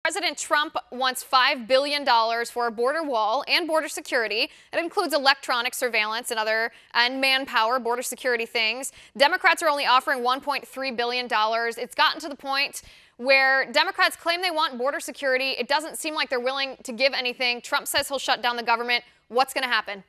President Trump wants $5 billion for a border wall and border security. It includes electronic surveillance and manpower, border security things. Democrats are only offering $1.3 billion. It's gotten to the point where Democrats claim they want border security. It doesn't seem like they're willing to give anything. Trump says he'll shut down the government. What's going to happen?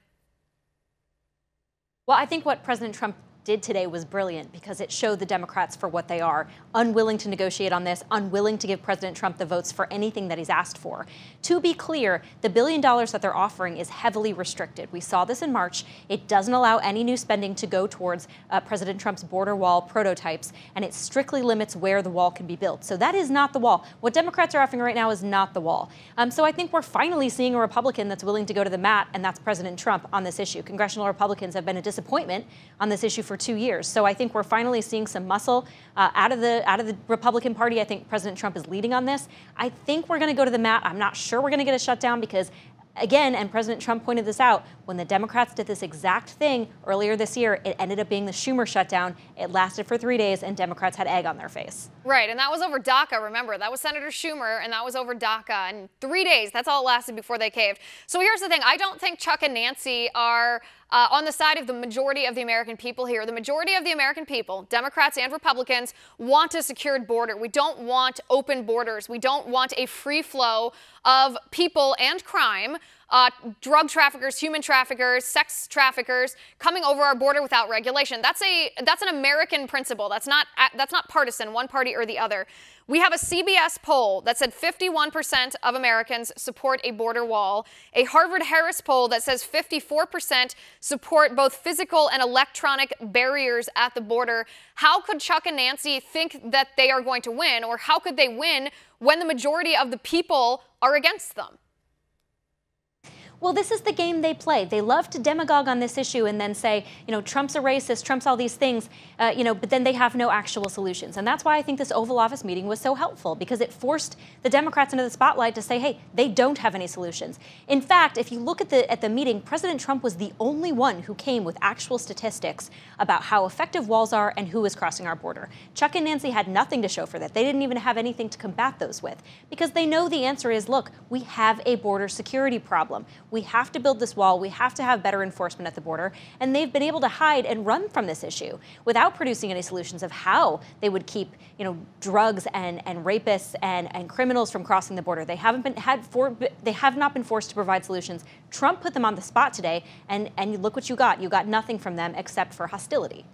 Well, I think what President Trump did today was brilliant because it showed the Democrats for what they are, unwilling to negotiate on this, unwilling to give President Trump the votes for anything that he's asked for. To be clear, the $1 billion that they're offering is heavily restricted. We saw this in March. It doesn't allow any new spending to go towards President Trump's border wall prototypes, and it strictly limits where the wall can be built. So that is not the wall. What Democrats are offering right now is not the wall. So I think we're finally seeing a Republican that's willing to go to the mat, and that's President Trump on this issue. Congressional Republicans have been a disappointment on this issue for 2 years. So I think we're finally seeing some muscle out of the Republican Party. I think President Trump is leading on this. I think we're going to go to the mat. I'm not sure we're going to get a shutdown because, again, and President Trump pointed this out, when the Democrats did this exact thing earlier this year, it ended up being the Schumer shutdown. It lasted for 3 days, and Democrats had egg on their face. Right, and that was over DACA, remember. That was Senator Schumer, and that was over DACA. And 3 days, that's all it lasted before they caved. So here's the thing. I don't think Chuck and Nancy are on the side of the majority of the American people here. The majority of the American people, Democrats and Republicans, want a secured border. We don't want open borders. We don't want a free flow of people and crime, drug traffickers, human traffickers, sex traffickers coming over our border without regulation. That's an American principle. That's not partisan, one party or the other. We have a CBS poll that said 51% of Americans support a border wall, a Harvard-Harris poll that says 54% support both physical and electronic barriers at the border. How could Chuck and Nancy think that they are going to win, or how could they win when the majority of the people are against them? Well, this is the game they play. They love to demagogue on this issue and then say, Trump's a racist, Trump's all these things, but then they have no actual solutions. And that's why I think this Oval Office meeting was so helpful, because it forced the Democrats into the spotlight to say, hey, they don't have any solutions. In fact, if you look at the meeting, President Trump was the only one who came with actual statistics about how effective walls are and who is crossing our border. Chuck and Nancy had nothing to show for that. They didn't even have anything to combat those with, because they know the answer is, look, we have a border security problem. We have to build this wall. We have to have better enforcement at the border. And they've been able to hide and run from this issue without producing any solutions of how they would keep, drugs and rapists and criminals from crossing the border. They have not been forced to provide solutions. Trump put them on the spot today, and look what you got. You got nothing from them except for hostility.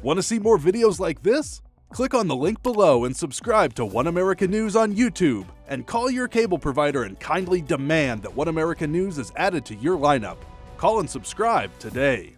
Want to see more videos like this? Click on the link below and subscribe to One America News on YouTube, and call your cable provider and kindly demand that One America News is added to your lineup. Call and subscribe today.